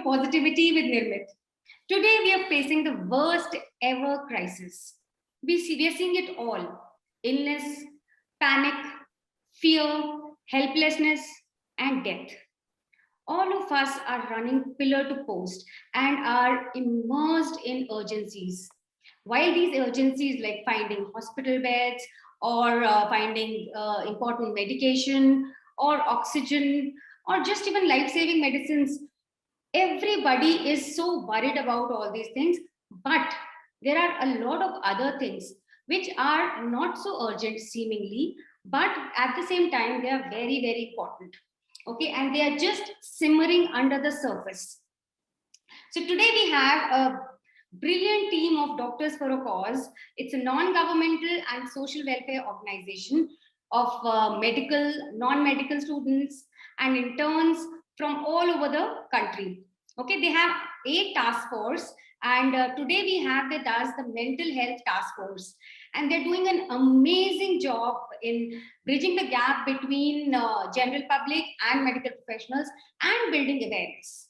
to Positivity with Nirmit. Today we are facing the worst ever crisis. We are seeing it all: illness, panic, fear, helplessness, and death. All of us are running pillar to post and are immersed in urgencies. While these urgencies, like finding hospital beds or finding important medication or oxygen or just even life saving medicines, everybody is so worried about all these things. But there are a lot of other things which are not so urgent seemingly, but at the same time, they are very, very important. Okay, and they are just simmering under the surface. So today we have a brilliant team of Doctors for a Cause. It's a non-governmental and social welfare organization of medical, non-medical students and interns from all over the country. Okay, they have 8 task force, and today we have with us the mental health task force, and they're doing an amazing job in bridging the gap between general public and medical professionals and building awareness.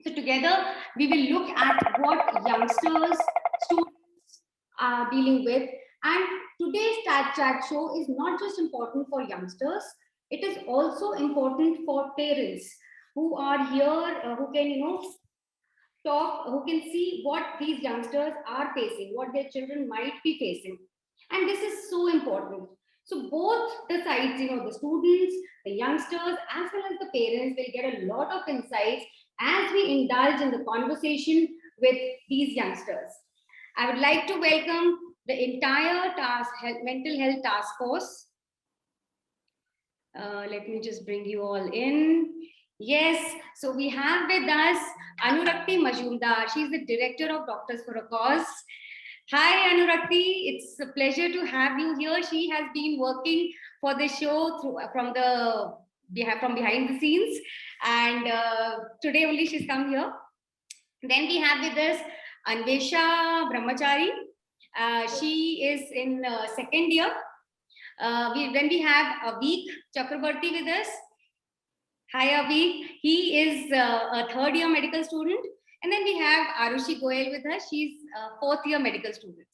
So together, we will look at what youngsters, students are dealing with. And today's chat show is not just important for youngsters, it is also important for parents who are here, who can, talk, who can see what these youngsters are facing, what their children might be facing. And this is so important. So both the sides, the students, the youngsters, as well as the parents will get a lot of insights as we indulge in the conversation with these youngsters. I would like to welcome the entire mental health task force. Let me just bring you all in. Yes, so we have with us Anurakti Majumdar. She's the director of Doctors for a Cause. Hi, Anurakti. It's a pleasure to have you here. She has been working for the show from behind the scenes, and today only she's come here. Then we have with us Anvesha Brahmachari. She is in second year. Then we have Avik Chakrabarti with us. Hi, Avik. He is a third year medical student. And then we have Arushi Goyal with us. She's a fourth year medical student.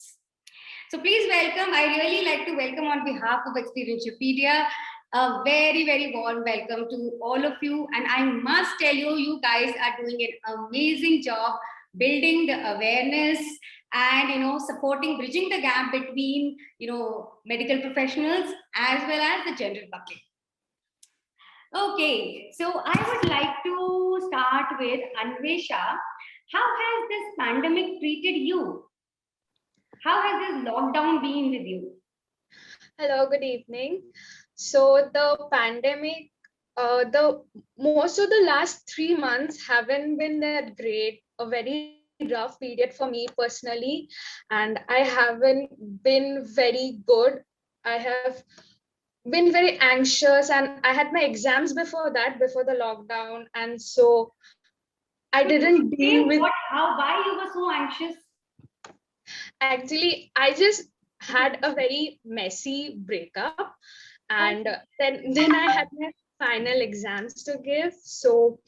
So please welcome, I really like to welcome on behalf of Experientiopedia, a very, very warm welcome to all of you. And I must tell you, you guys are doing an amazing job building the awareness and, supporting, bridging the gap between, medical professionals as well as the general public. Okay, so I would like to start with Anvesha. How has this pandemic treated you? How has this lockdown been with you? Hello, good evening. So the pandemic, the most of the last 3 months haven't been that great. A very rough period for me personally, and I haven't been very good. I have been very anxious, and I had my exams before that, before the lockdown, and so I didn't deal with why you were so anxious. Actually, I just had a very messy breakup, and then I had my final exams to give. So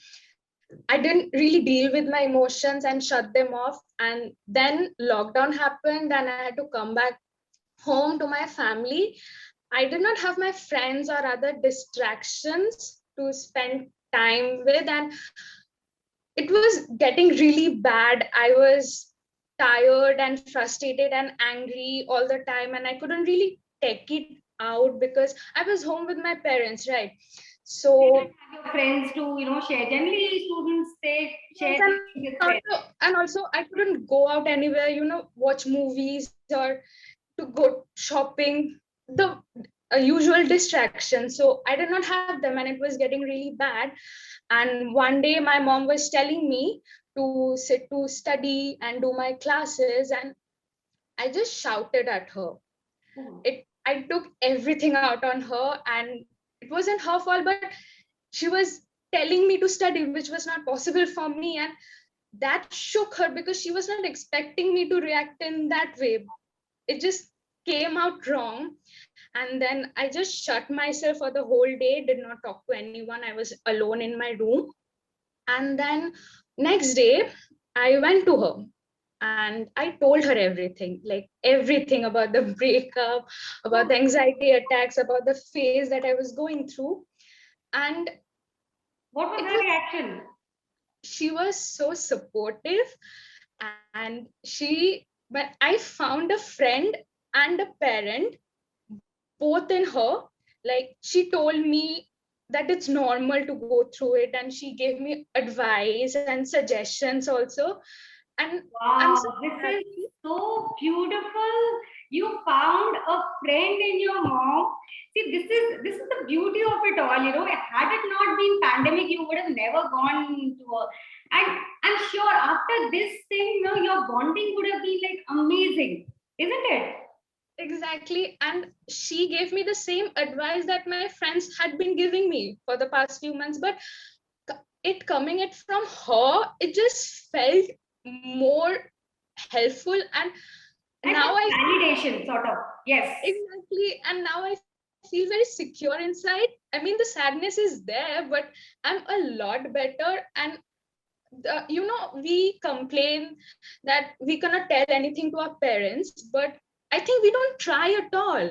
I didn't really deal with my emotions and shut them off. And then lockdown happened, and I had to come back home to my family. I did not have my friends or other distractions to spend time with, and it was getting really bad. I was tired and frustrated and angry all the time, and I couldn't really take it out because I was home with my parents, right? So your friends to share. Generally, students they share. Yes, and also I couldn't go out anywhere, watch movies or to go shopping. The usual distractions. So I did not have them, and it was getting really bad. And one day my mom was telling me to sit to study and do my classes, and I just shouted at her. I took everything out on her, and it wasn't her fault, but she was telling me to study, which was not possible for me, and that shook her because she was not expecting me to react in that way. It just came out wrong. And then I just shut myself for the whole day, did not talk to anyone. I was alone in my room. And then next day, I went to her and I told her everything, like everything about the breakup, about the anxiety attacks, about the phase that I was going through. And What was it her was, reaction? she was so supportive. And when I found a friend and a parent, both in her, like she told me that it's normal to go through it. And she gave me advice and suggestions also. And I'm so Wow, this is happy. so beautiful. You found a friend in your mom. See, this is the beauty of it all. Had it not been pandemic, you would have never gone to a. And I'm sure after this thing, your bonding would have been like amazing, isn't it? Exactly. And she gave me the same advice that my friends had been giving me for the past few months. But it coming it from her, it just felt more helpful. And And now some I validation, sort of. Yes. exactly, and now I feel very secure inside. I mean, the sadness is there, but I'm a lot better. And we complain that we cannot tell anything to our parents, but I think we don't try at all.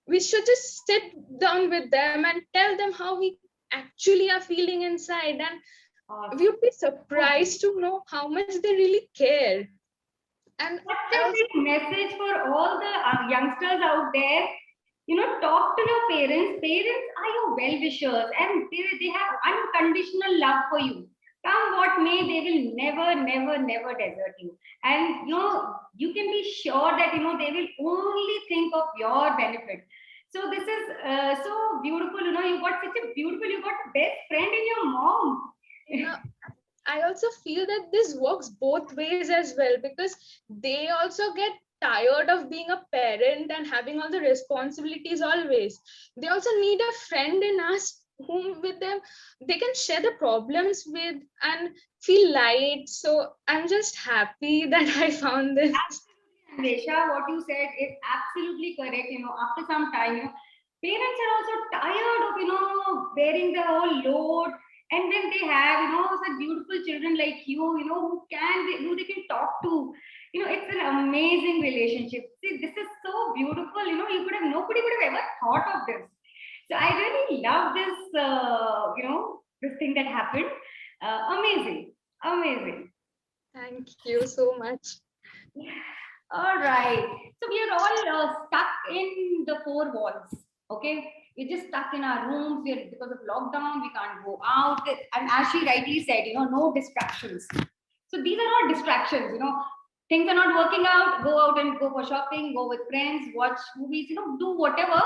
We should just sit down with them and tell them how we actually are feeling inside, and we would be So surprised to know how much they really care. And such I a also, big message for all the youngsters out there. Talk to your parents. Parents are your well wishers and they have unconditional love for you. Come what may, they will never, never, never desert you. And you can be sure that they will only think of your benefit. So this is so beautiful. You got such a beautiful, you got a best friend in your mom. you know, I also feel that this works both ways as well, because they also get tired of being a parent and having all the responsibilities always. They also need a friend in us whom with them they can share the problems with and feel light. So I'm just happy that I found this. Absolutely, Anvesha, what you said is absolutely correct. After some time, parents are also tired of, bearing the whole load. And when they have, such beautiful children like you, who they can talk to, it's an amazing relationship. See, this is so beautiful. Nobody would have ever thought of this. So I really love this, this thing that happened. Amazing, amazing. Thank you so much. All right. So we are all stuck in the four walls. Okay. We're just stuck in our rooms. Because of lockdown, we can't go out. And as she rightly said, no distractions. So these are all distractions. Things are not working out. Go out and go for shopping. Go with friends. Watch movies. Do whatever.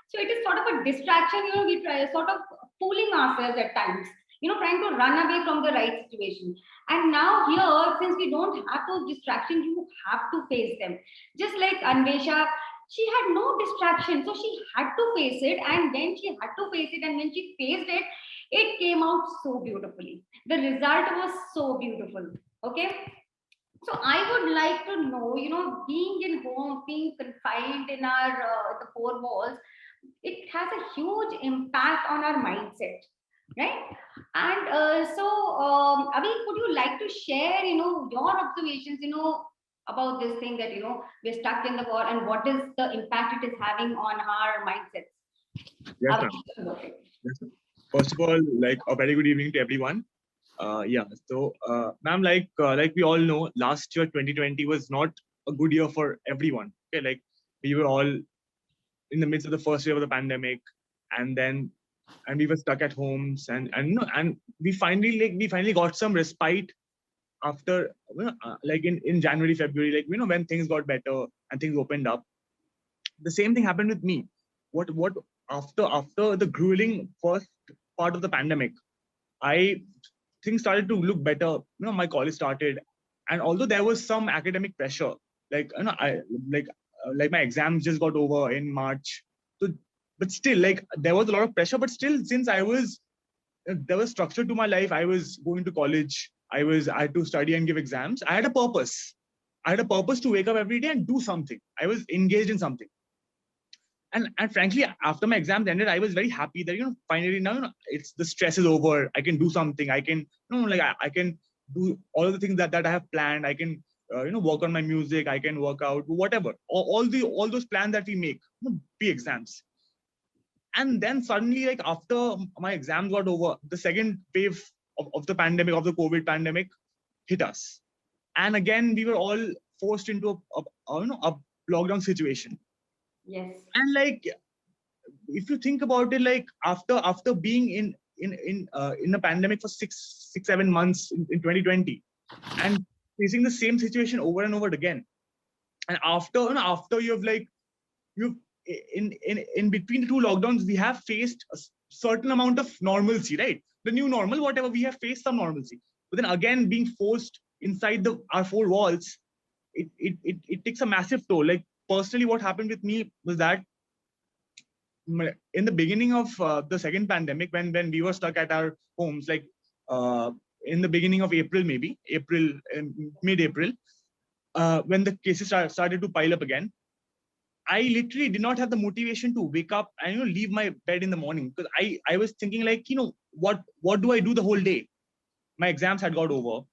So it is sort of a distraction. We try sort of fooling ourselves at times. Trying to run away from the right situation. And now here, since we don't have those distractions, you have to face them. Just like Anvesha, she had no distraction, so she had to face it. And when she had to face it, and when she faced it, it came out so beautifully. The result was so beautiful. Okay. So I would like to know, being in home, being confined in our the four walls, it has a huge impact on our mindset, right? And Avi, could you like to share, your observations, about this thing that we're stuck in the wall, and what is the impact it is having on our mindsets? Yes, Avi, ma'am. Yes, ma'am. First of all, like a very good evening to everyone. Yeah. So, ma'am, like we all know, last year 2020 was not a good year for everyone. Okay, like we were all in the midst of the first year of the pandemic, and then and we were stuck at homes, and we finally got some respite after like in January, February, like when things got better and things opened up. The same thing happened with me. What after the grueling first part of the pandemic, I things started to look better. My college started, and although there was some academic pressure, like I like my exams just got over in March, so but still like there was a lot of pressure. But still, since I was there was structure to my life, I was going to college. I had to study and give exams. I had a purpose. I had a purpose to wake up every day and do something. I was engaged in something, and frankly, after my exams ended, I was very happy that finally now it's the stress is over. I can do something. I can I can do all of the things that I have planned. I can work on my music. I can work out, whatever. All those plans that we make, be exams. And then suddenly, like after my exams got over, the second wave of the pandemic, of the COVID pandemic, hit us. And again, we were all forced into a lockdown situation. Yes. And like, if you think about it, like after being in a pandemic for 6-7 months in 2020, and facing the same situation over and over again, and after you've in between the two lockdowns, we have faced a certain amount of normalcy, right? The new normal, whatever, we have faced some normalcy. But then again, being forced inside our four walls, it takes a massive toll. Like personally, what happened with me was that in the beginning of the second pandemic, when we were stuck at our homes, like in the beginning of April, maybe mid-April, when the cases started to pile up again, I literally did not have the motivation to wake up and leave my bed in the morning, because I was thinking like, what do I do the whole day? My exams had got over,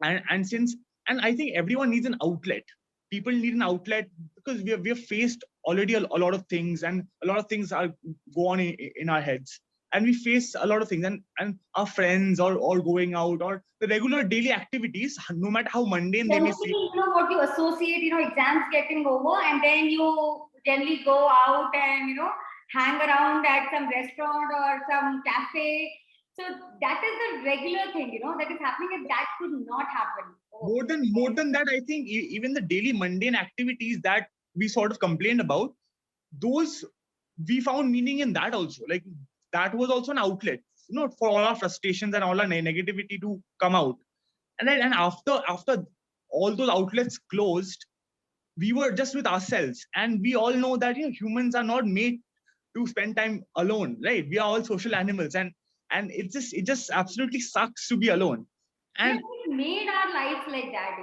and I think everyone needs an outlet. People need an outlet because we have faced already a lot of things, and a lot of things are go on in our heads, and we face a lot of things, and our friends are all going out, or the regular daily activities, no matter how mundane they may seem. Generally, what you associate, exams getting over, and then you generally go out and, hang around at some restaurant or some cafe. So that is the regular thing, that is happening, and that could not happen. More than that, I think even the daily mundane activities that we sort of complained about, those we found meaning in that also. Like that was also an outlet, for all our frustrations and all our negativity to come out. And then, and after all those outlets closed, we were just with ourselves. And we all know that humans are not made to spend time alone, right? We are all social animals, and it just absolutely sucks to be alone. And it made our lives like that,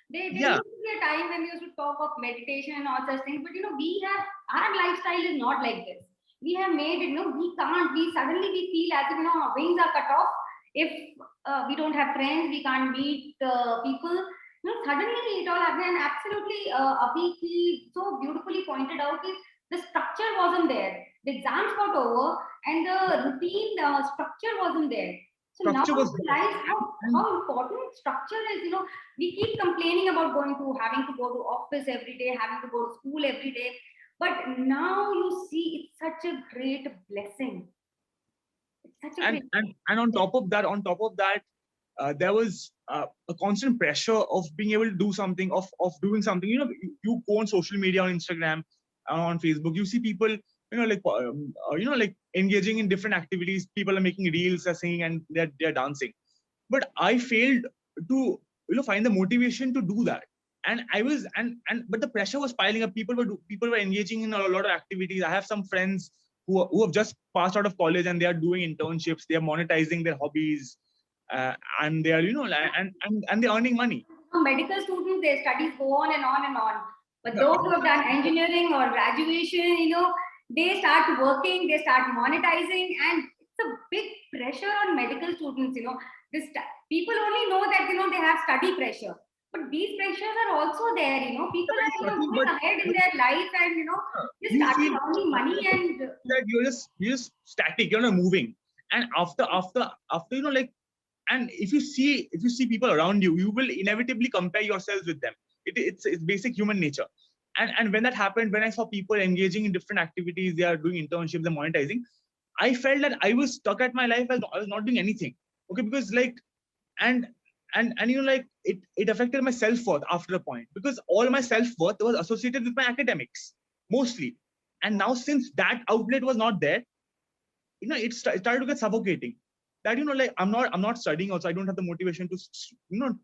There yeah, used to be a time when we used to talk of meditation and all such things, but our lifestyle is not like this. We have made it, we suddenly we feel as if, our wings are cut off. If we don't have friends, we can't meet people. Suddenly it all happened, and absolutely, Abhi so beautifully pointed out is the structure wasn't there. The exams got over, and the routine, the structure wasn't there. So now structure was there. realize how important structure is. We keep complaining about having to go to office every day, having to go to school every day. But now you see it's such a great blessing. It's such a great and on top of that, there was a constant pressure of being able to do something, of doing something. You go on social media, on Instagram, on Facebook, you see people, like engaging in different activities. People are making reels, they're singing, and they're dancing. But I failed to find the motivation to do that. And I was but the pressure was piling up. People were engaging in a lot of activities. I have some friends who have just passed out of college, and they are doing internships. They are monetizing their hobbies, and they are and they're earning money. medical students, their studies go on and on and on. But those who have done engineering or graduation, they start working, they start monetizing, and it's a big pressure on medical students. People only know that they have study pressure, but these pressures are also there. People are going ahead in their life, and just starting earning money, and that you're just static, you're not moving. And after and if you see people around you, you will inevitably compare yourselves with them. It's basic human nature. And when that happened, when I saw people engaging in different activities, they are doing internships, they're monetizing, I felt that I was stuck at my life. I was not doing anything. Okay, because like and like it affected my self-worth after a point, because all my self-worth was associated with my academics mostly. And now, since that outlet was not there, it started to get suffocating. That like I'm not studying also. I don't have the motivation to to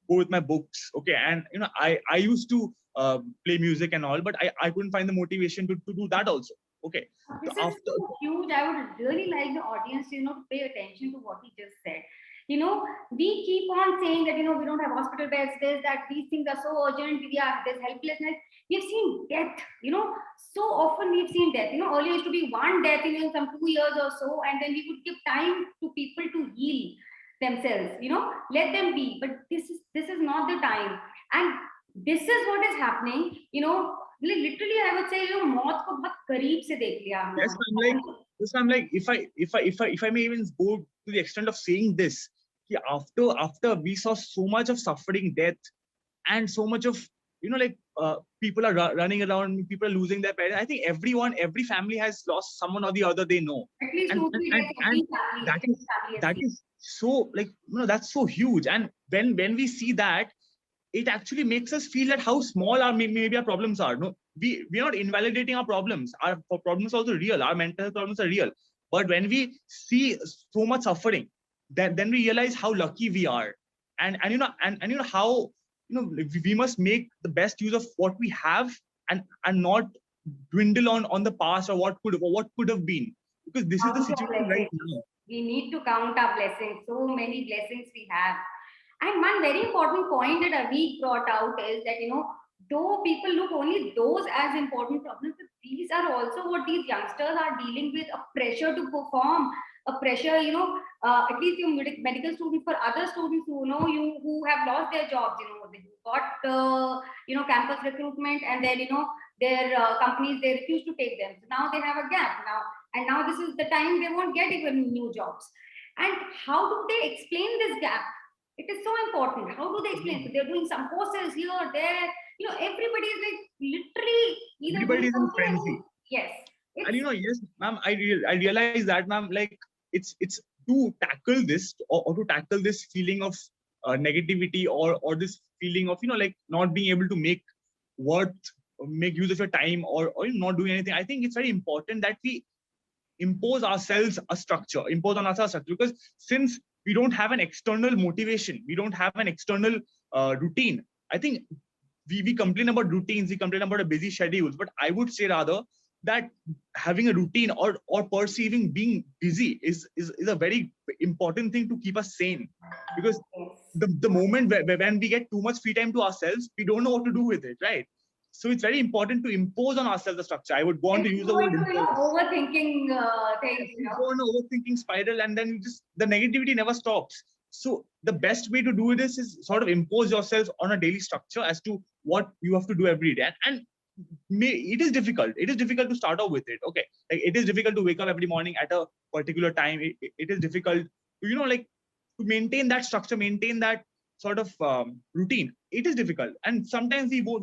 go with my books. Okay, and I used to play music and all, but I couldn't find the motivation to do that also. Okay, this so is so huge. I would really like the audience, to pay attention to what he just said. We keep on saying that, we don't have hospital beds, that these things are so urgent. There's helplessness. We've seen death, so often we've seen death. Earlier used to be one death in some 2 years or so, and then we would give time to people to heal. themselves, let them be. But this is not the time. And this is what is happening, literally I would say, मौत को बहुत करीब से देख लिया हमने. Yes, I'm like, if I may even go to the extent of saying this, after we saw so much of suffering, death, and so much of people are running around, people are losing their parents. I think every family has lost someone or the other they know. At least And- two, three, and- like and 15 families, that 15 families. That is so that's so huge. And when we see that, it actually makes us feel that how small maybe our problems are. No, we're not invalidating our problems. Our problems are also real. Our mental health problems are real. But when we see so much suffering, then we realize how lucky we are. And how we must make the best use of what we have, and not dwindle on the past or what could have been, because this is the Count your situation right blessings. now. We need to count our blessings. So many blessings we have. And one very important point that Avi brought out is that, though people look only those as important problems, but these are also what these youngsters are dealing with, a pressure to perform, a pressure, at least your medical students, for other students who have lost their jobs, they got, campus recruitment, and then, their companies, they refuse to take them. So now they have a gap now. And now this is the time they won't get even new jobs. And how do they explain this gap? It is so important. How do they explain? So they're doing some courses here, there. Everybody is like literally either Everybody doing is in something. frenzy. Yes. And yes, ma'am, I realize that, ma'am, like it's to tackle this, or to tackle this feeling of negativity, or this feeling of like not being able to make use of your time, or not doing anything. I think it's very important that we impose on ourselves a structure, because since we don't have an external motivation, we don't have an external routine. I think we complain about routines, we complain about a busy schedules, but I would say rather that having a routine, or perceiving being busy is a very important thing to keep us sane. Because the moment when we get too much free time to ourselves, we don't know what to do with it, right? So it's very important to impose on ourselves the structure. I would want to use the word overthinking things. Go on an overthinking spiral, and then the negativity never stops. So the best way to do this is sort of impose yourself on a daily structure as to what you have to do every day. And it is difficult. It is difficult to start off with it. Okay, like it is difficult to wake up every morning at a particular time. It is difficult to to maintain that structure, maintain that sort of routine. It is difficult, and sometimes we will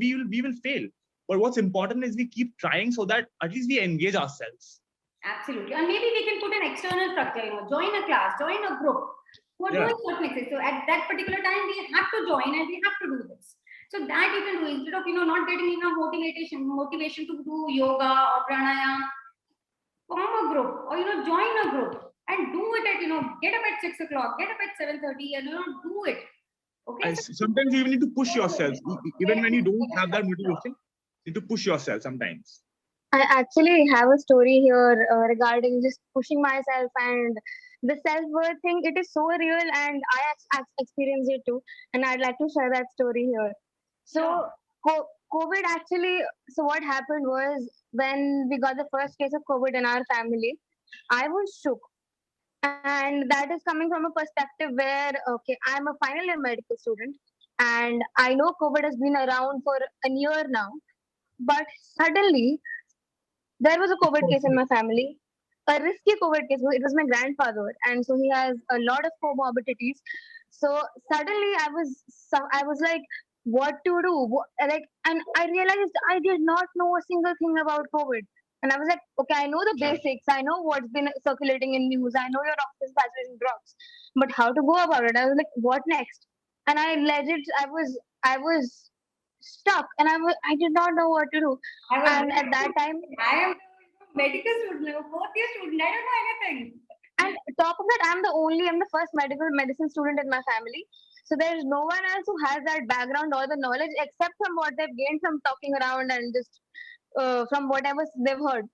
fail. But what's important is we keep trying, so that at least we engage ourselves. Absolutely. And maybe we can put an external structure, join a class, join a group who are doing certain exercises. So at that particular time, we have to join and we have to do this. So that you can do instead of, not getting enough motivation to do yoga or pranayama. Form a group, or, join a group and do it at, get up at 6 o'clock, get up at 7:30 and, do it. Okay. Sometimes you even need to push yourself. Even when you don't have that motivation, you need to push yourself sometimes. I actually have a story here regarding just pushing myself and the self-worth thing. It is so real, and I experienced it too. And I'd like to share that story here. So, COVID actually, so what happened was when we got the first case of COVID in our family, I was shook. And that is coming from a perspective where, okay, I'm a final year medical student, and I know COVID has been around for a year now. But suddenly, there was a COVID case in my family, a risky COVID case. It was my grandfather, and so he has a lot of comorbidities. So suddenly, I was like, what to do? And I realized I did not know a single thing about COVID. And I was like, okay, I know the basics. I know what's been circulating in news. I know your doctor's saturating drugs, but how to go about it? I was like, what next? And I was stuck, and I did not know what to do. And at that time, I am a medical student, a fourth year student. I don't know anything. And top of that, I'm the first medicine student in my family. So there's no one else who has that background or the knowledge except from what they've gained from talking around and just from whatever they've heard.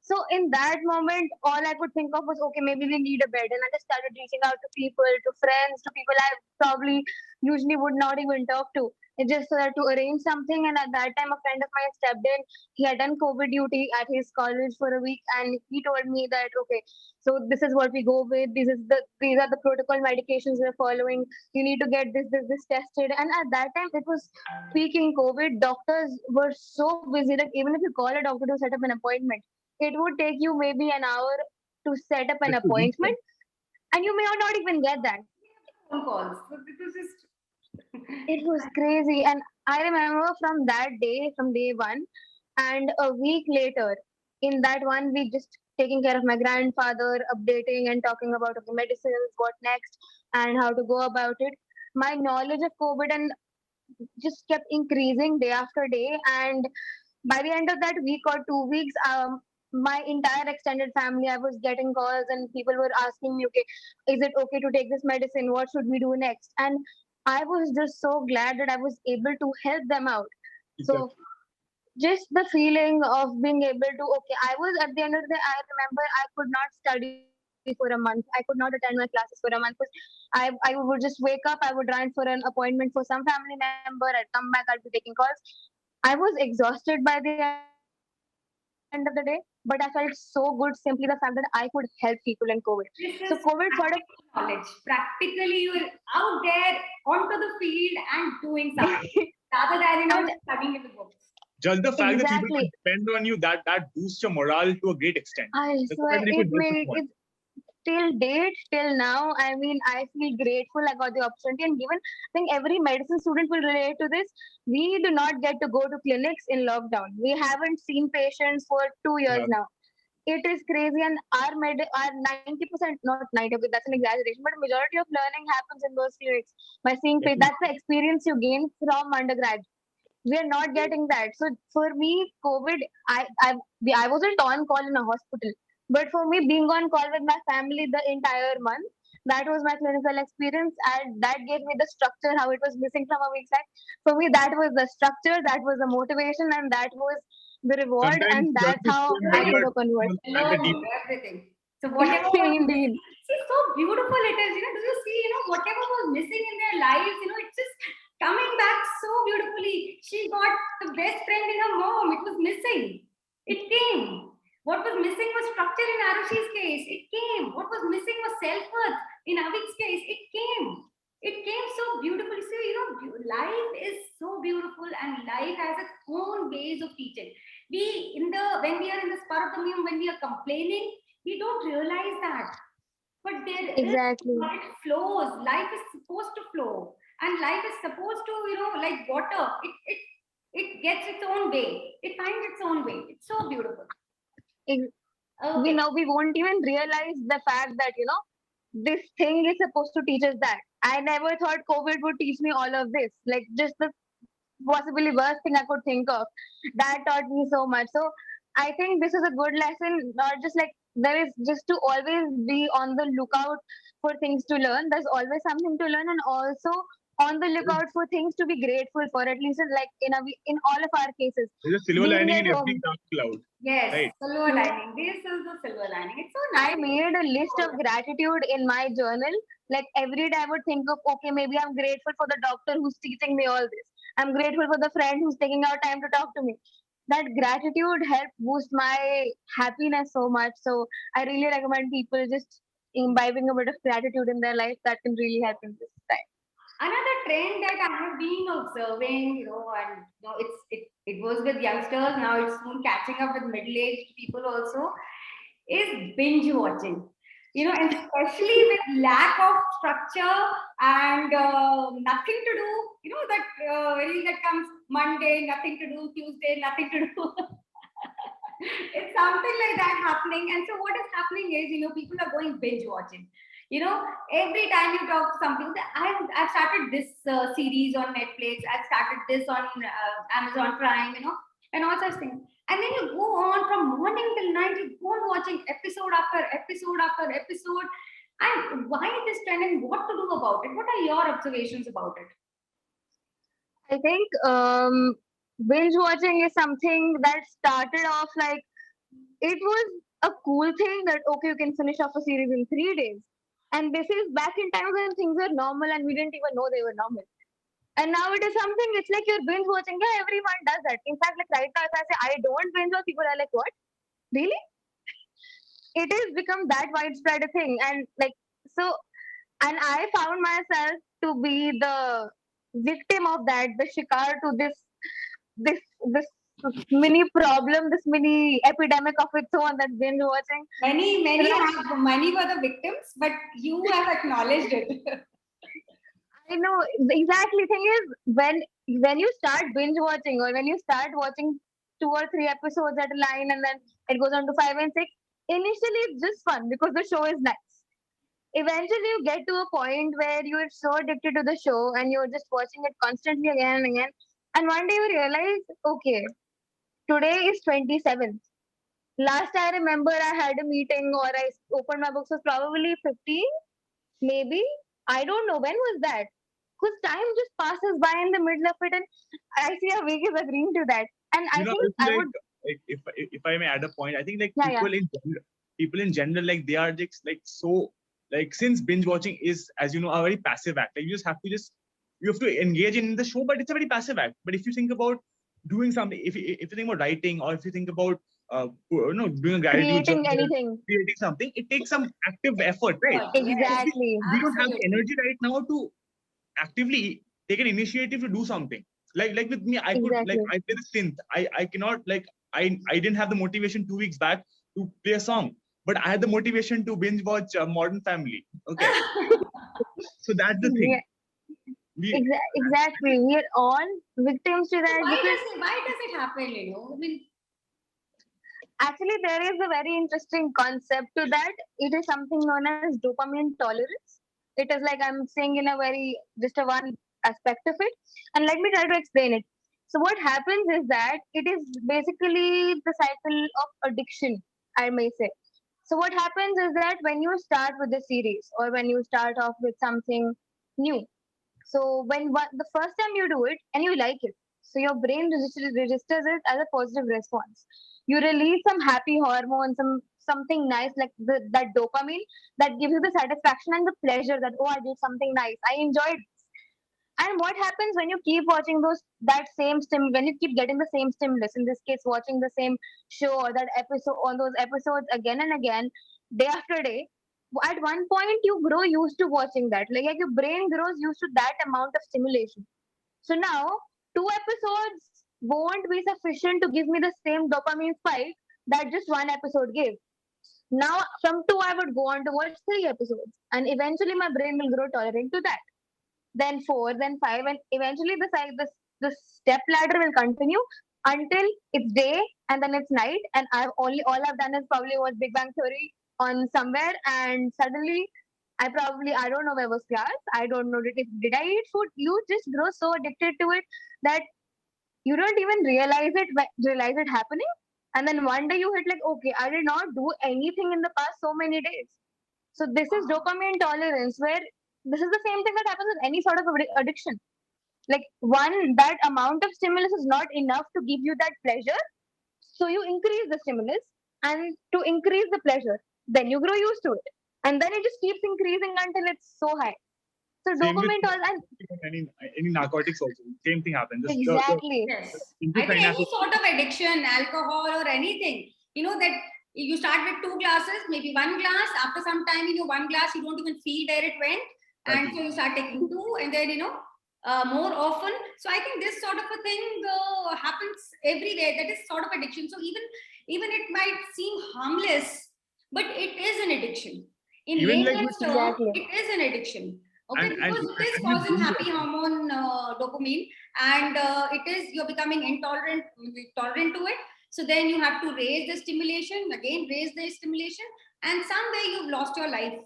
So in that moment, all I could think of was, okay, maybe we need a bed. And I just started reaching out to people, to friends, to people I probably usually would not even talk to. It just to arrange something. And at that time, a friend of mine stepped in. He had done COVID duty at his college for a week, and he told me that, okay, so this is what we go with. These are the protocol medications we're following. You need to get this tested. And at that time, it was peaking COVID. Doctors were so busy. Like even if you call a doctor to set up an appointment, it would take you maybe an hour to set up an Just to reach appointment, them. and you may not even get that. Phone calls. So it was just It was crazy. And I remember from that day, from day one, and a week later, in that 1 week, just taking care of my grandfather, updating and talking about the medicines, what next, and how to go about it. My knowledge of COVID and just kept increasing day after day. And by the end of that week or 2 weeks, my entire extended family, I was getting calls and people were asking me, okay, is it okay to take this medicine? What should we do next? And I was just so glad that I was able to help them out. So Exactly. just the feeling of being able to, okay, I was at the end of the day, I remember I could not study for a month. I could not attend my classes for a month because I would just wake up, I would run for an appointment for some family member, I'd come back, I'd be taking calls. I was exhausted by the end of the day, but I felt so good simply the fact that I could help people in COVID. So COVID sort of this is practical knowledge. Practically, you are out there onto the field and doing something rather than and just studying in the books. Just the fact that people exactly, could depend on you, that boosts your morale to a great extent. I Just the fact swear that you it could help made someone. it till date, till now. I mean, I feel grateful I got the opportunity. And given, I think every medicine student will relate to this. We do not get to go to clinics in lockdown. We haven't seen patients for 2 years Yeah, now. It is crazy, and our 90%, not 90, okay, that's an exaggeration, but majority of learning happens in those clinics by seeing patients. That's definitely. the experience you gain from undergrad. We are not getting that. So for me, COVID, I wasn't on call in a hospital, but for me, being on call with my family the entire month, that was my clinical experience, and that gave me the structure how it was missing from a week's life. For me, that was the structure, that was the motivation, and that was the reward, Sometimes and just that's to how swim I when could you're convert. at the Learn deep. everything. So whatever was Indeed. missing, see, so beautiful it is. Do you see, whatever was missing in their lives, it's just coming back so beautifully. She got the best friend in her mom. It was missing. It came. What was missing was structure in Arushi's case. It came. What was missing was self-worth in Avik's case. It came. It came so beautifully. So, life is so beautiful and life has its own ways of teaching. When we are in the spur of the moment, when we are complaining, we don't realize that. But there is, Exactly. it flows. Life is supposed to flow. And life is supposed to, like water. It gets its own way. It finds its own way. It's so beautiful. Ex- we Okay. know we won't even realize the fact that this thing is supposed to teach us that. I never thought COVID would teach me all of this. Like just the possibly worst thing I could think of. That taught me so much. So I think this is a good lesson, not just like there is just to always be on the lookout for things to learn. There's always something to learn, and also on the lookout for things to be grateful for, at least in all of our cases. There's a silver Being lining at in every home, dark cloud, Yes, right? silver lining. This is the silver lining. It's so I nice. made a list of gratitude in my journal. Like every day I would think of, okay, maybe I'm grateful for the doctor who's teaching me all this. I'm grateful for the friend who's taking out time to talk to me. That gratitude helped boost my happiness so much. So I really recommend people just imbibing a bit of gratitude in their life. That can really help in this time. Another trend that I have been observing, and it was with youngsters. Now it's soon catching up with middle-aged people also. Is binge watching. And especially with lack of structure and nothing to do. That reel that comes Monday, nothing to do. Tuesday, nothing to do. It's something like that happening. And so what is happening is, people are going binge watching. Every time you talk to some people, I've started this series on Netflix. I've started this on Amazon Prime, and all such things. And then you go on from morning till night, you go on watching episode after episode after episode. And why this trend and what to do about it? What are your observations about it? I think binge watching is something that started off like it was a cool thing that okay, you can finish off a series in 3 days. And this is back in times when things were normal and we didn't even know they were normal. And now it is something, it's like you're binge watching. Yeah, everyone does that. In fact, like right now, if I say I don't binge watch, people are like, what? Really? It has become that widespread a thing. And like, so, and I found myself to be the victim of that, the shikar to this mini problem, this mini epidemic of its own, that binge watching. Many were the victims, but you have acknowledged it. I know exactly. Thing is, when you start binge watching or when you start watching 2 or 3 episodes at a line and then it goes on to 5 and 6, initially it's just fun because the show is nice. Eventually, you get to a point where you're so addicted to the show and you're just watching it constantly again and again. And one day you realize, okay, today is 27th. Last I remember, I had a meeting or I opened my books was probably 15, maybe. I don't know when was that. Because time just passes by in the middle of it, and I see a week is agreeing to that. And I You know, think it's I like, would, if I may add a point, I think like yeah, yeah, people in general, like they are just like so, like, since binge watching is, as you know, a very passive act. Like you have to engage in the show, but it's a very passive act. But if you think about doing something, if you think about writing, or if you think about doing a gratitude creating journal, anything. creating something, it takes some active effort, right? Yes, Exactly. We don't have the absolutely. energy right now to actively take an initiative to do something. Like with me, I could, like, Exactly. I play the synth. I cannot, like, I didn't have the motivation 2 weeks back to play a song, but I had the motivation to binge watch Modern Family. Okay, so that's the Yeah, thing. We exactly. We are all victims to that because Why does it happen? I mean, actually there is a very interesting concept to that. It is something known as dopamine tolerance. It is like I'm saying in a very just a one aspect of it. And let me try to explain it. So what happens is that it is basically the cycle of addiction, I may say. So what happens is that when you start with a series or when you start off with something new, so the first time you do it and you like it, so your brain registers it as a positive response. You release some happy hormone, something nice like that dopamine that gives you the satisfaction and the pleasure that oh, I did something nice, I enjoyed this. And what happens when you keep watching when you keep getting the same stimulus, in this case watching the same show or that episode on those episodes again and again, day after day, at one point you grow used to watching that, like your brain grows used to that amount of stimulation. So now 2 episodes won't be sufficient to give me the same dopamine spike that just one episode gave. Now from two I would go on to watch 3 episodes, and eventually my brain will grow tolerant to that, then four, then five, and eventually the step ladder will continue until it's day and then it's night. And all I've done is probably watch Big Bang Theory on somewhere, and suddenly I don't know where was class. I don't know did I eat food. You just grow so addicted to it that you don't even realize it happening. And then one day you hit like, okay, I did not do anything in the past so many days. So this is dopamine tolerance, where this is the same thing that happens with any sort of addiction. Like that amount of stimulus is not enough to give you that pleasure, so you increase the stimulus, and to increase the pleasure, then you grow used to it, and then it just keeps increasing until it's so high. So same with dopamine tolerance, any narcotics also. Same thing happens. exactly, yes. The I think any sort of addiction, alcohol or anything, that you start with 2 glasses, maybe 1 glass. After some time, one glass, you don't even feel where it went. And so you start taking two, and then, more often. So I think this sort of a thing happens everywhere. That is sort of addiction. So even it might seem harmless, but it is an addiction. In Even like layman's term, exactly, it is an addiction. Okay, and because it is with causing binge happy hormone dopamine, and you're becoming tolerant to it. So then you have to raise the stimulation again, and somewhere you've lost your life.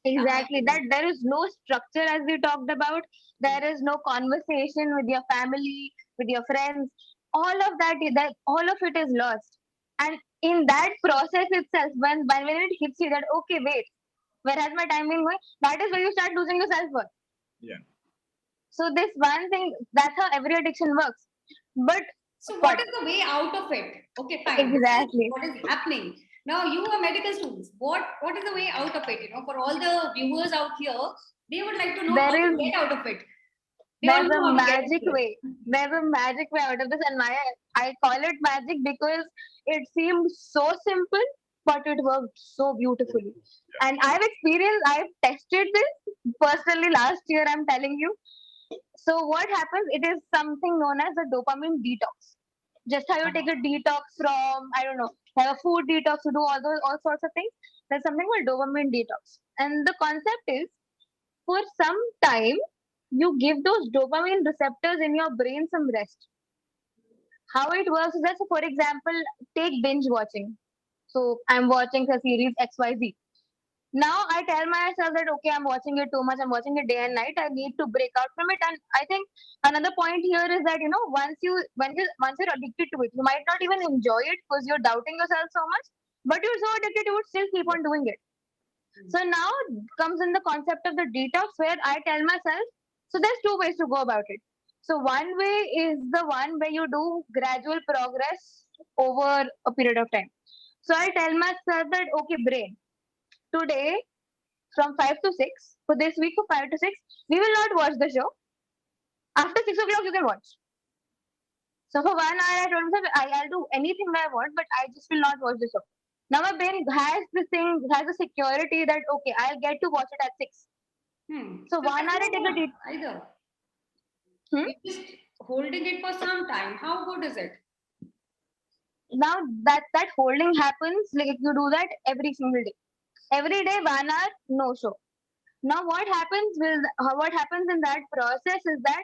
exactly. That there is no structure, as we talked about. There is no conversation with your family, with your friends. All of it is lost. And in that process itself, when it hits you that okay, wait, where has my time been going? That is where you start losing your self worth. Yeah. So this one thing, that's how every addiction works. But So But what is the way out of it? Okay, fine. This is exactly. what is happening. Now you are medical students. What is the way out of it? For all the viewers out here, they would like to know how There to is get out of it. They all there's a know how to get magic into it. way. There's a magic way out of this, and I call it magic because it seemed so simple, but it worked so beautifully. And I've tested this personally last year. I'm telling you. So what happens? It is something known as a dopamine detox. Just how you take a detox from, I don't know, have a food detox to do all sorts of things. There's something called dopamine detox, and the concept is for some time you give those dopamine receptors in your brain some rest. How it works is that, so for example, take binge watching. So I'm watching a series XYZ. Now I tell myself that okay, I'm watching it too much, I'm watching it day and night, I need to break out from it. And I think another point here is that once you're addicted to it, you might not even enjoy it because you're doubting yourself so much, but you're so addicted you would still keep on doing it. So now comes in the concept of the detox where I tell myself, so there's two ways to go about it. So one way is the one where you do gradual progress over a period of time. So I tell myself that okay, brain, today from 5 to 6, for this week for 5 to 6, we will not watch the show. After 6 o'clock, you can watch. So for 1 hour, I told myself I'll do anything I want, but I just will not watch the show. Now my brain has this thing, has a security that okay, I'll get to watch it at 6. So So 1 hour that's I take a not deep. good either. Hmm? You're just holding it for some time. How good is it? Now that holding happens, like if you do that every single day. Every day, 1 hour, no show. Now what happens in that process is that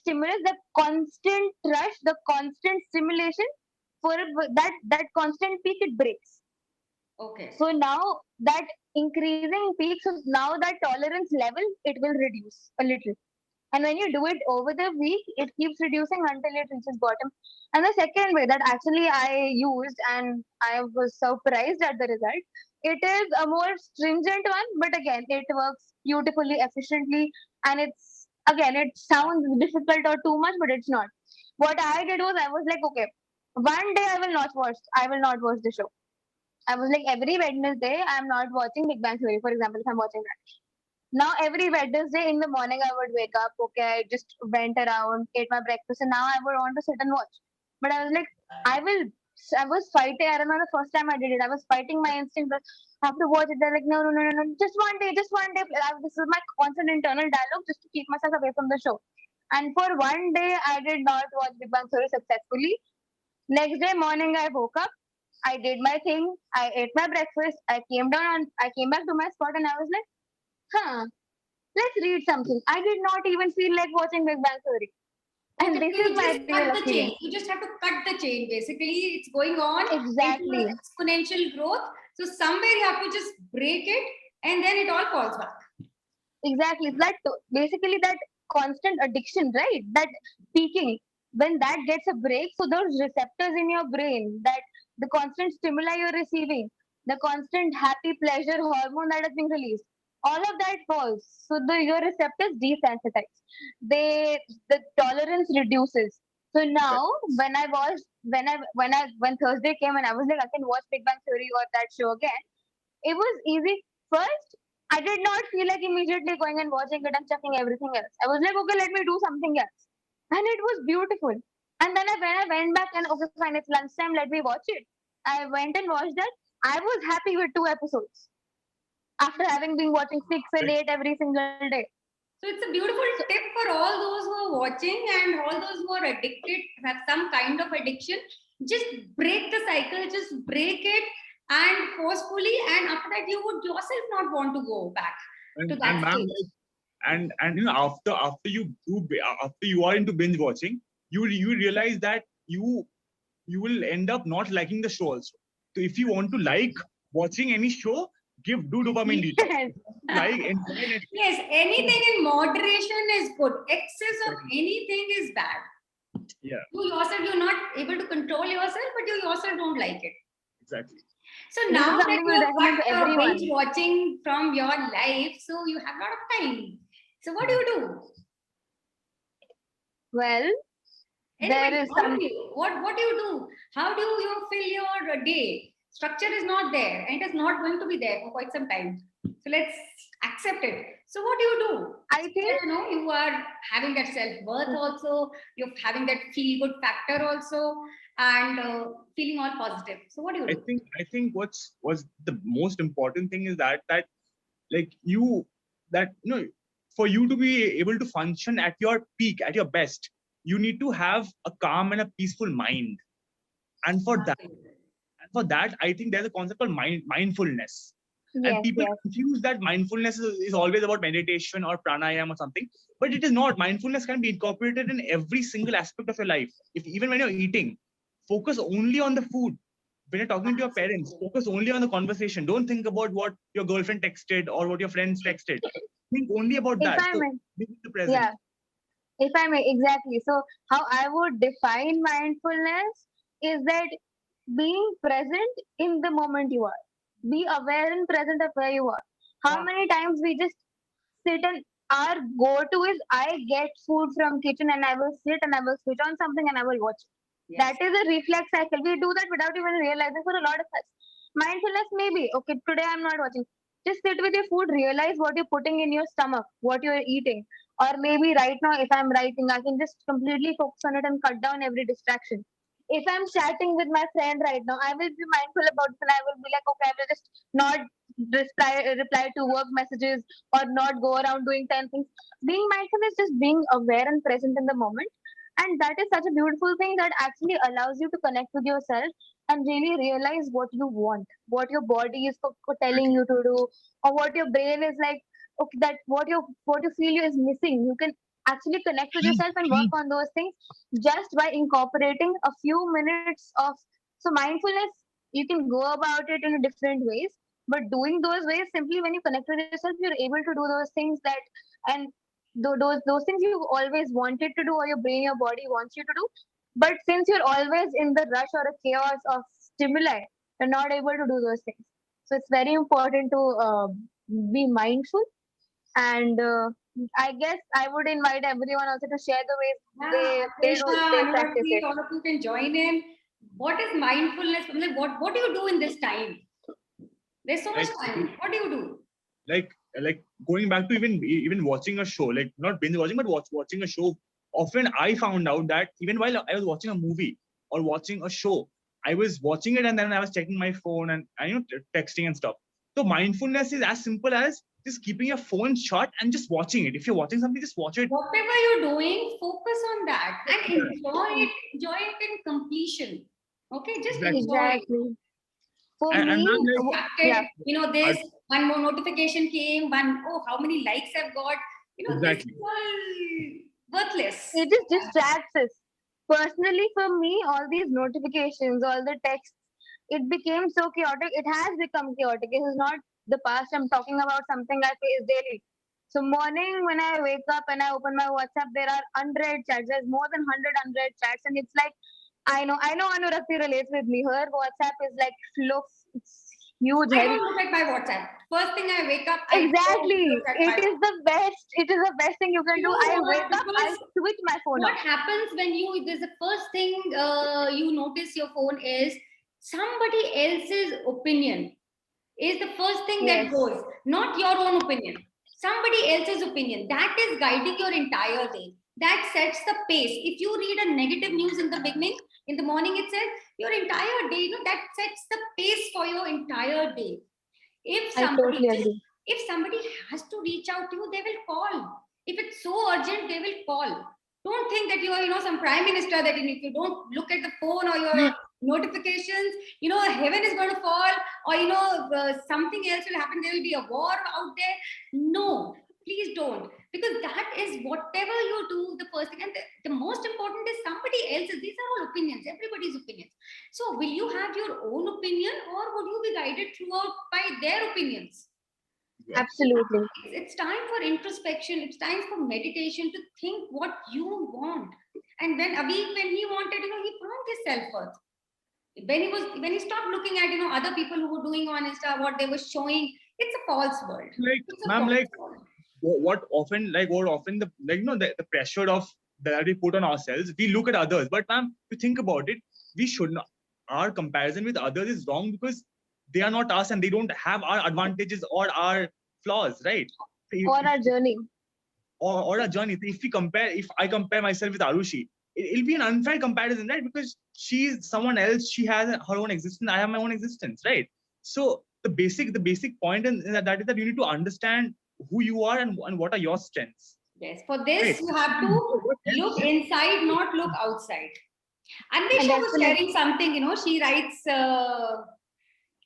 stimulus, the constant rush, the constant stimulation, that constant peak, it breaks. Okay. So now that increasing peak, so now that tolerance level, it will reduce a little. And when you do it over the week, it keeps reducing until it reaches bottom. And the second way that actually I used and I was surprised at the result, it is a more stringent one, but again, it works beautifully, efficiently, and it's again, it sounds difficult or too much, but it's not. What I did was I was like, okay, one day I will not watch the show. I was like every Wednesday I'm not watching Big Bang Theory, for example, if I'm watching that. Now every Wednesday in the morning I would wake up, okay, I just went around, ate my breakfast, and now I would want to sit and watch. But I was like, I will. I was fighting. I remember the first time I did it. I was fighting my instinct. That I have to watch it. They're like, no, no, no, no, no. Just one day, just one day. This is my constant internal dialogue just to keep myself away from the show. And for one day, I did not watch Big Bang Theory successfully. Next day morning, I woke up. I did my thing. I ate my breakfast. I came back to my spot, and I was like, huh, let's read something. I did not even feel like watching Big Bang Theory. And Okay, this so is you my just real cut the chain. experience. You just have to cut the chain. Basically, it's going on into Exactly. an exponential growth. So somewhere you have to just break it, and then it all falls back. Exactly. Basically that constant addiction, right? That peaking. When that gets a break, so those receptors in your brain, that the constant stimuli you're receiving, the constant happy pleasure hormone that is being released, all of that falls. So your receptors desensitize. The tolerance reduces. So now when Thursday came and I was like, I can watch Big Bang Theory or that show again, it was easy. First, I did not feel like immediately going and watching it and checking everything else. I was like, okay, let me do something else. And it was beautiful. And then when I went back and okay, fine, it's lunchtime, let me watch it. I went and watched that. I was happy with 2 episodes after having been watching 6 and 8 every single day. So it's a beautiful tip for all those who are watching and all those who are addicted, have some kind of addiction. Just break the cycle, just break it and forcefully, and after that, you would yourself not want to go back to And that ma'am, stage. like, and after you are into binge watching, you realize that you will end up not liking the show also. So if you want to like watching any show, do dopamine detox. Yes. Like enjoy Netflix. Yes, anything in moderation is good. Excess of Exactly. anything is bad. Yeah, You yourself, you're not able to control yourself, but you yourself don't like it. exactly. So This now is that something you we have recommend to cut binge everyone. watching from your life, so you have a lot of time. So what do you do? Well, Anybody, is all some. of you, what do you do? How do you fill your day? Structure is not there, and it is not going to be there for quite some time. So let's accept it. So what do you do? I think You are having that self-worth also, you're having that feel-good factor also, and feeling all positive. So what do you I do? think what's the most important thing is that like you that for you to be able to function at your peak, at your best, you need to have a calm and a peaceful mind. And for that, I think there's a concept called mindfulness. And yes, people yes, confuse that mindfulness is always about meditation or pranayama or something, but it is not. Mindfulness can be incorporated in every single aspect of your life. If even when you're eating, focus only on the food. When you're talking to your parents, focus only on the conversation. Don't think about what your girlfriend texted or what your friends texted. Think only about if that. I So may, be in the present. yeah, if I may, exactly. So how I would define mindfulness is that being present in the moment you are. Be aware and present of where you are. How Wow. many times we just sit and our go-to is I get food from kitchen and I will sit and I will switch on something and I will watch it. Yes. That is a reflex cycle. We do that without even realizing for a lot of us. Mindfulness maybe, okay, today I'm not watching. Just sit with your food, realize what you're putting in your stomach, what you're eating. Or maybe right now, if I'm writing, I can just completely focus on it and cut down every distraction. If I'm chatting with my friend right now, I will be mindful about it and I will be like, okay, I will just not reply to work messages or not go around doing 10 things. Being mindful is just being aware and present in the moment. And that is such a beautiful thing that actually allows you to connect with yourself and really realize what you want, what your body is telling you to do, or what your brain is like. Okay, that what you feel is missing. You can actually connect with yourself and work on those things just by incorporating a few minutes of. So mindfulness, you can go about it in different ways, but doing those ways simply when you connect with yourself, you're able to do those things that and those things you always wanted to do or your brain, your body wants you to do. But since you're always in the rush or a chaos of stimuli, you're not able to do those things. So it's very important to be mindful. And I guess I would invite everyone also to share the ways Yeah, they Anisha, practice Anuragji, it. all of you can join in. What is mindfulness? Like, what do you do in this time? There's so much Like time. What do you do? like going back to even watching a show, like not binge watching, but watching a show. Often I found out that even while I was watching a movie or watching a show, I was watching it and then I was checking my phone and texting and stuff. So mindfulness is as simple as just keeping your phone shut and just watching it. If you're watching something, just watch it. Whatever you're doing, focus on that and enjoy it in completion. Okay, just Exactly. enjoy. Exactly. For And me, I'm like, yeah, Distracted, this one more notification came, how many likes I've got. This is exactly. all worthless. it just distracts us. Personally, for me, all these notifications, all the texts, it became so chaotic. It has become chaotic. It is not the past. I'm talking about something I face daily. So morning when I wake up and I open my WhatsApp, there are unread chats. There's more than 100 unread chats, and it's like I know Anurakti relates with me. Her WhatsApp is like full, it's huge, I heavy. don't look at my WhatsApp. First thing I wake up, I don't Exactly. look at It my is the best. It is the best thing you can You do. know I what? wake up, I Because switch my phone what off. happens when there's the first thing you notice your phone is somebody else's opinion is the first thing that Yes. goes, not your own opinion. Somebody else's opinion. That is guiding your entire day. That sets the pace. If you read a negative news in the beginning, in the morning itself, your entire day, that sets the pace for your entire day. If I somebody totally just agree. if somebody has to reach out to you, they will call. If it's so urgent, they will call. Don't think that you are some prime minister, that if you don't look at the phone or your notifications, heaven is going to fall, or something else will happen. There will be a war out there. No, please don't, because that is whatever you do, the first thing. And the most important is somebody else's. These are all opinions, everybody's opinions. So will you have your own opinion, or would you be guided throughout by their opinions? Absolutely. It's time for introspection. It's time for meditation, to think what you want. And when Abhi, when he wanted, he found his self-worth. When he stopped looking at other people who were doing on Insta, what they were showing, it's a false world. Like, It's a ma'am, false like world. what often the pressure of that we put on ourselves, we look at others. But ma'am, if you think about it, we should not. Our comparison with others is wrong because they are not us and they don't have our advantages or our flaws, right? Or our journey. Or a journey. If I compare myself with Arushi, it'll be an unfair comparison, right? Because she's someone else, she has her own existence, I have my own existence, right? So the basic point in that is that you need to understand who you are and what are your strengths. Yes, for this Right. you have to look inside, not look outside. Anvesha was sharing something, she writes.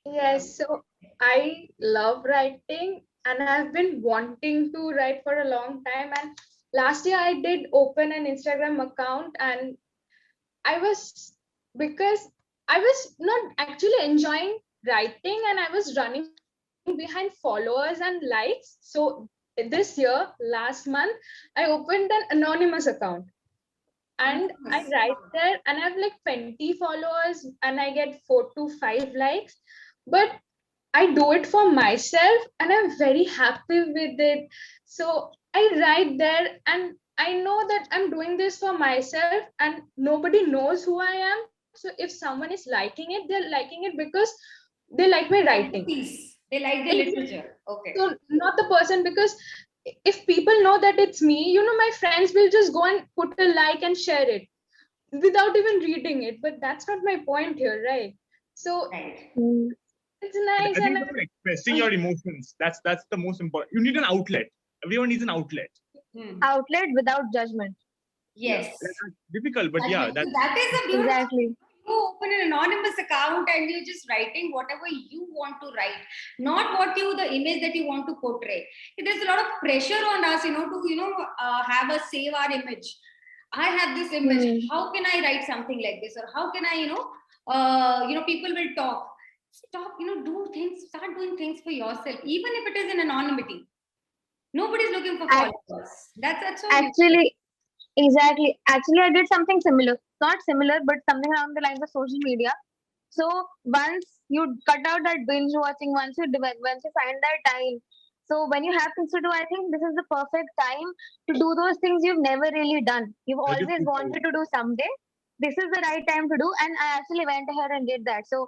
Yes, so I love writing and I've been wanting to write for a long time. And last year I did open an Instagram account, and because I was not actually enjoying writing and I was running behind followers and likes. So this year, last month, I opened an anonymous account. And I write there and I have like 20 followers and I get 4 to 5 likes. But I do it for myself and I'm very happy with it. So I write there and I know that I'm doing this for myself and nobody knows who I am. So if someone is liking it, they're liking it because they like my writing. Piece. They like the literature. Okay. So not the person, because if people know that it's me, my friends will just go and put a like and share it without even reading it. But that's not my point here, right? So Right. it's nice. I think expressing your emotions, that's the most important. You need an outlet. Everyone needs an outlet. Outlet without judgment. Yes. Yeah, that's difficult, but yeah, that is a beautiful. Exactly. You open an anonymous account and you're just writing whatever you want to write, not the image that you want to portray. There's a lot of pressure on us, to have a save our image. I have this image. How can I write something like this, or how can I, people will talk. Stop, do things. Start doing things for yourself, even if it is in anonymity. Nobody's looking for followers. That's so actually. Exactly. Actually, I did something similar. Not similar, but something along the lines of social media. So once you cut out that binge watching, once you find that time. So when you have things to do, I think this is the perfect time to do those things you've never really done. You've always wanted to do someday. This is the right time to do, and I actually went ahead and did that. So,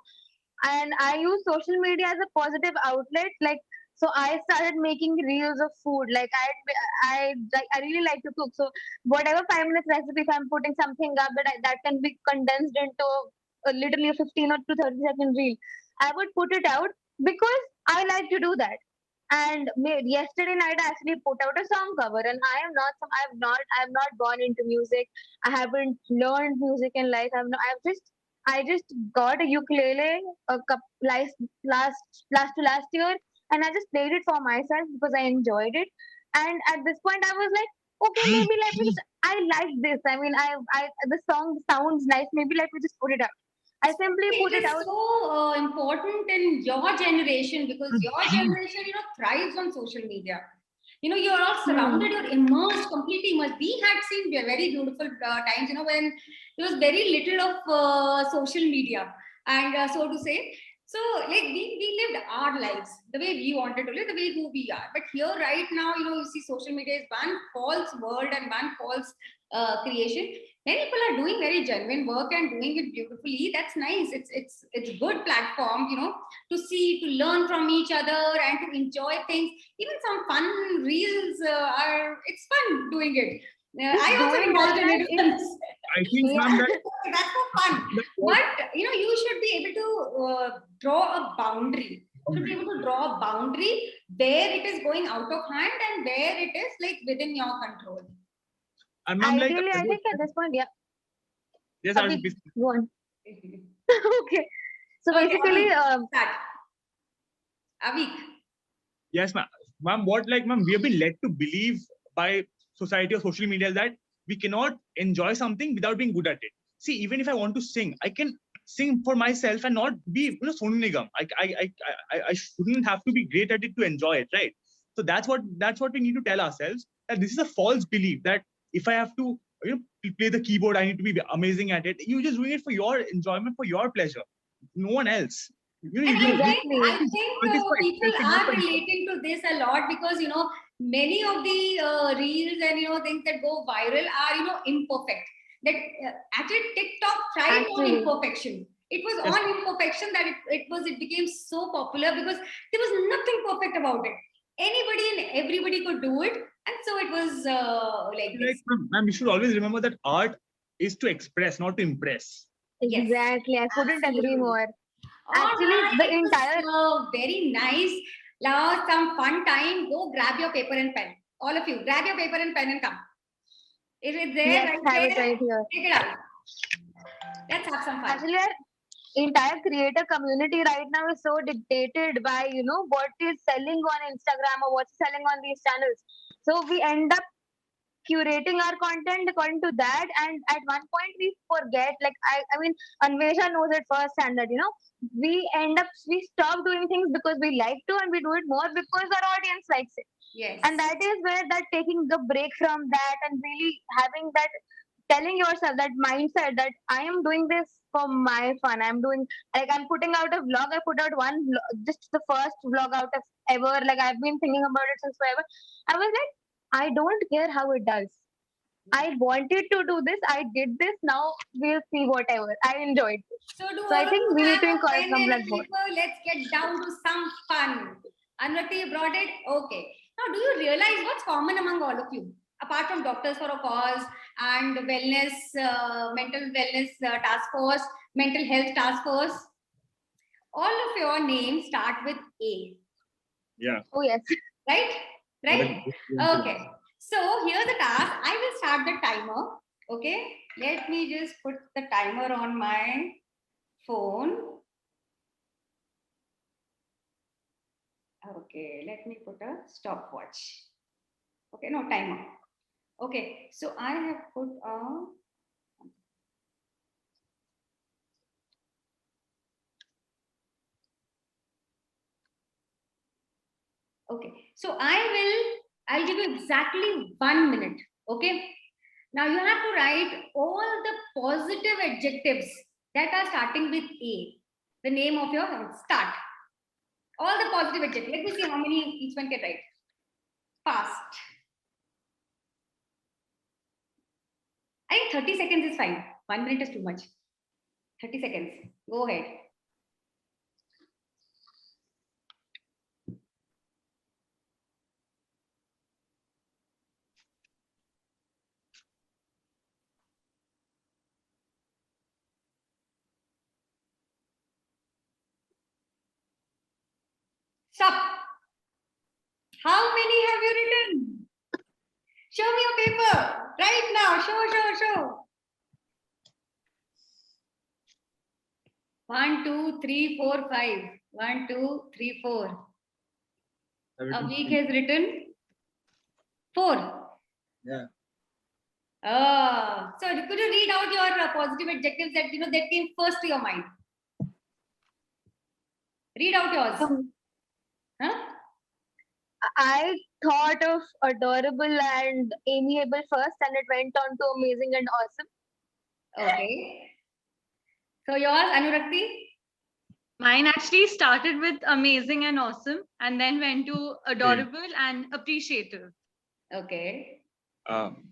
and I use social media as a positive outlet. So I started making reels of food. I really like to cook. So whatever 5 minutes recipe, if I'm putting something up that can be condensed into literally a 15 or to 30-second reel, I would put it out because I like to do that. And yesterday night I actually put out a song cover, and I've not gone into music. I haven't learned music in life. I just got a ukulele last year, and I just played it for myself because I enjoyed it. And at this point, I was like, okay, maybe let me just. I like this. I mean, the song sounds nice. Maybe let me just put it out. I simply put it out. So important in your generation, because your generation, thrives on social media. You're all surrounded, you're immersed, completely immersed. We had seen very beautiful times, when there was very little of social media, and so to say. So, we lived our lives the way we wanted to live, the way who we are. But here, right now, you see social media is one false world and one false creation. Many people are doing very genuine work and doing it beautifully. That's nice. It's a good platform, to see, to learn from each other and to enjoy things. Even some fun reels it's fun doing it. I also indulge in it. I think, ma'am, that's for fun. But you should be able to draw a boundary. You should be able to draw a boundary where it is going out of hand and where it is within your control. And ma'am, Ideally, I think at this point, yeah. Yes, I will be. Go on. Okay. So basically, Avik. Yes, ma'am. Ma'am, ma'am, we have been led to believe by society or social media that we cannot enjoy something without being good at it. See, even if I want to sing, I can sing for myself and not be, Sonu Nigam. I shouldn't have to be great at it to enjoy it, right? So that's what we need to tell ourselves, that this is a false belief that if I have to play the keyboard, I need to be amazing at it. You're just doing it for your enjoyment, for your pleasure, no one else. I think people are relating to this a lot because many of the reels and things that go viral are imperfect. That actually TikTok thrived on Actually. imperfection. It was Yes. on imperfection that it became so popular because there was nothing perfect about it. Anybody and everybody could do it, and so it was like Like, this. ma'am, you should always remember that art is to express, not to impress. Yes. Exactly. I couldn't agree Absolutely. more. All Actually, right, the it was entire very nice. Now, some fun time. Go grab your paper and pen. All of you, grab your paper and pen and come. Is it there? let's Right have it there? right here. Take it out. Let's have some fun. Actually, our entire creator community right now is so dictated by what is selling on Instagram or what's selling on these channels. So we end up curating our content according to that, and at one point we forget. Like I mean, Anvesha knows it firsthand that we stop doing things because we like to, and we do it more because our audience likes it. Yes. And that is where that taking the break from that and really having that, telling yourself that mindset that I am doing this for my fun. I'm putting out a vlog. I put out one vlog, just the first vlog out of ever. Like I've been thinking about it since forever. I was like, I don't care how it does. I wanted to do this. I did this. Now we'll see whatever. I enjoyed it. So do So all I of think you we need have to a pen come and like a both. paper? Let's get down to some fun. Anurati, you brought it? Okay. Now, do you realize what's common among all of you? Apart from Doctors for a Cause and wellness, mental wellness task force, mental health task force, all of your names start with A, Yeah. Oh yes. right? What a Right? good coincidence. Okay. So here's the task. I will start the timer. Okay. Let me just put the timer on my phone. Okay. Let me put a stopwatch. Okay. No, timer. Okay. So I have put a. Okay. So I'll give you exactly 1 minute. Okay. Now you have to write all the positive adjectives that are starting with A. The name of your start. All the positive adjectives. Let me see how many each one can write. Fast. I think 30 seconds is fine. 1 minute is too much. 30 seconds. Go ahead. Stop. How many have you written? Show me your paper right now. Show. 1, 2, 3, 4, 5. 1, 2, 3, 4. Avik has written 4. Yeah. So could you read out your positive adjectives that that came first to your mind? Read out yours. Huh? I thought of adorable and amiable first, and it went on to amazing and awesome. Okay. So yours, Anurakti? Mine actually started with amazing and awesome and then went to adorable and appreciative. Okay.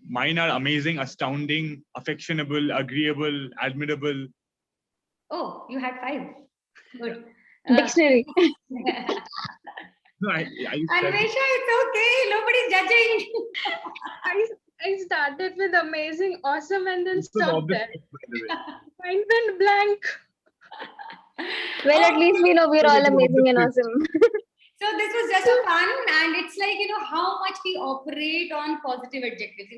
Mine are amazing, astounding, affectionable, agreeable, admirable. Oh, you had 5. Good. Dictionary. No, I Anvesha, it's okay. Nobody's judging. I started with amazing, awesome, and then This was stopped obvious, there. by the way. Mine went blank. Well, at least we know we're all amazing and awesome. So this was just a fun, and it's like how much we operate on positive adjectives.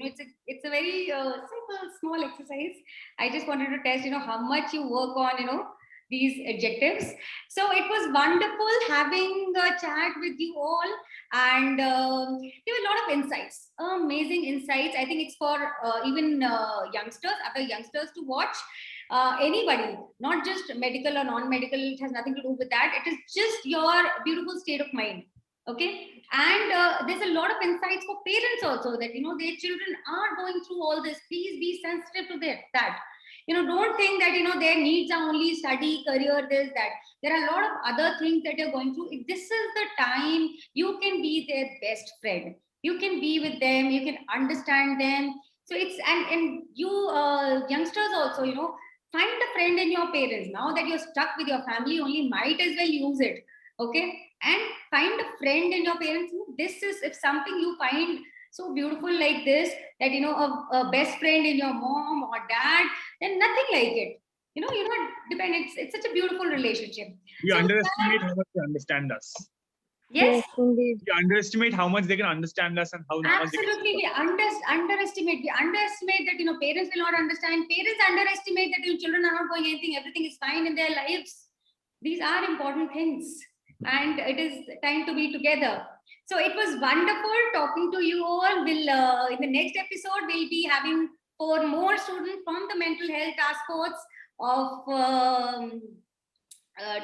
It's a very simple, small exercise. I just wanted to test how much you work on these adjectives. So it was wonderful having a chat with you all, and there were a lot of insights, amazing insights. I think it's for even other youngsters to watch. Anybody, not just medical or non-medical, it has nothing to do with that. It is just your beautiful state of mind. Okay. And there's a lot of insights for parents also, that their children are going through all this. Please be sensitive to that. Don't think that their needs are only study, career, this, that. There are a lot of other things that you're going through. This is the time you can be their best friend. You can be with them, you can understand them. So it's, and you youngsters also, you know, find a friend in your parents. Now that you're stuck with your family only, might as well use it. Okay. And find a friend in your parents. This is, if something you find so beautiful like this, that, you know, a best friend in your mom or dad, then nothing like it. You know, you're not dependent. It's such a beautiful relationship. We So, underestimate how much they understand us. yes, indeed. We underestimate how much they can understand us and how much they can absolutely. We underestimate. We underestimate that, you know, parents will not understand. Parents underestimate that, you know, children are not going anything. Everything is fine in their lives. These are important things, and it is time to be together. So it was wonderful talking to you all. We'll in the next episode we'll be having 4 more students from the mental health task force of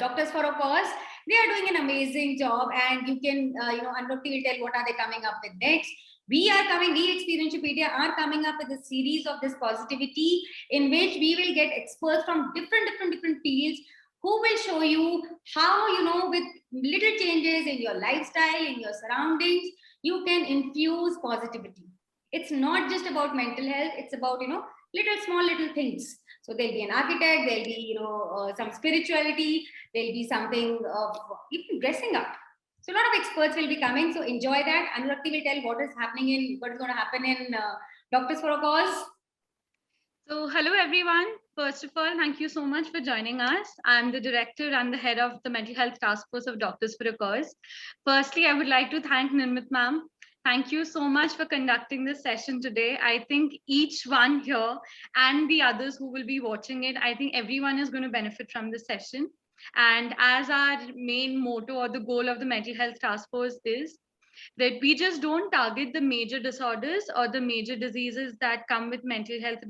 Doctors for a Cause. They are doing an amazing job, and you can, you know, Anurti will tell what are they coming up with next. We Experiencepedia are coming up with a series of this positivity, in which we will get experts from different fields, who will show you how, you know, with little changes in your lifestyle, in your surroundings, you can infuse positivity. It's not just about mental health, it's about, you know, little things. So there'll be an architect, there'll be, you know, some spirituality, there'll be something of even dressing up. So a lot of experts will be coming. So enjoy that. Anurakti will tell what is going to happen in Doctors for a Cause. So, hello everyone. First of all, thank you so much for joining us. I'm the director and the head of the Mental Health Task Force of Doctors for a Cause. Firstly, I would like to thank Nirmit ma'am. Thank you so much for conducting this session today. I think each one here and the others who will be watching it, I think everyone is going to benefit from this session. And as our main motto or the goal of the Mental Health Task Force is that we just don't target the major disorders or the major diseases that come with mental health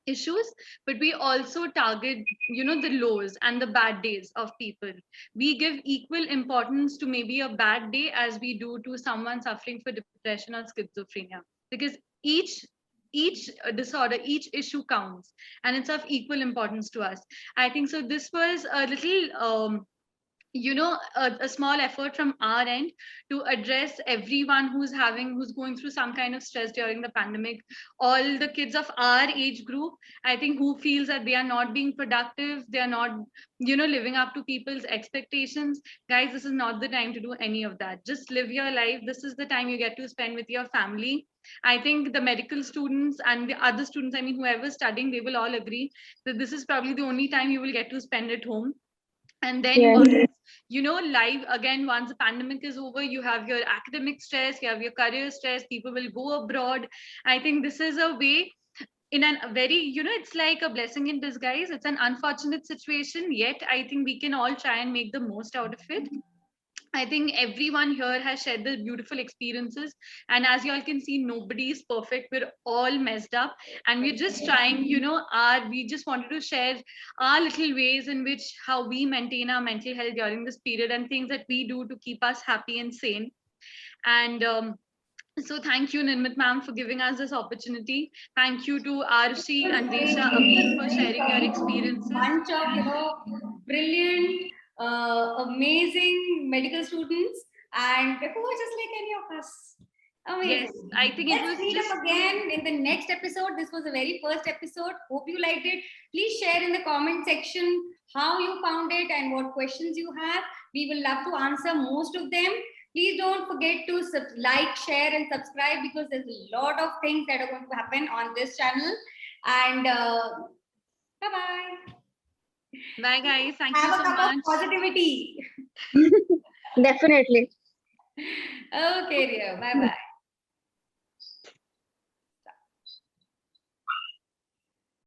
issues, but we also target, you know, the lows and the bad days of people. We give equal importance to maybe a bad day as we do to someone suffering for depression or schizophrenia, because each disorder, each issue counts, and it's of equal importance to us. I think so this was a little you know, a small effort from our end to address everyone who's going through some kind of stress during the pandemic. All the kids of our age group, I think, who feels that they are not being productive, they are not, you know, living up to people's expectations. Guys, this is not the time to do any of that. Just live your life. This is the time you get to spend with your family. I think the medical students and the other students, I mean, whoever's studying, they will all agree that this is probably the only time you will get to spend at home. And then Yes. once, you know, life again, once the pandemic is over, you have your academic stress, you have your career stress, people will go abroad. I think this is a way, in a very, you know, it's like a blessing in disguise. It's an unfortunate situation, yet I think we can all try and make the most out of it. I think everyone here has shared the beautiful experiences. And as you all can see, nobody is perfect. We're all messed up. And we're just trying, you know, we just wanted to share our little ways in which how we maintain our mental health during this period and things that we do to keep us happy and sane. And so thank you, Nirmit ma'am, for giving us this opportunity. Thank you to Arushi, Andesha, Abhi for sharing your experiences. Bunch of, you know, brilliant, amazing medical students, and who are just like any of us. Amazing. Yes, I think it was Let's meet just up again in the next episode. This was the very first episode. Hope you liked it. Please share in the comment section how you found it and what questions you have. We will love to answer most of them. Please don't forget to like, share, and subscribe, because there's a lot of things that are going to happen on this channel. And bye-bye. bye, guys. Thank you Have so a cup much. of positivity. Definitely. Okay, dear. Bye-bye.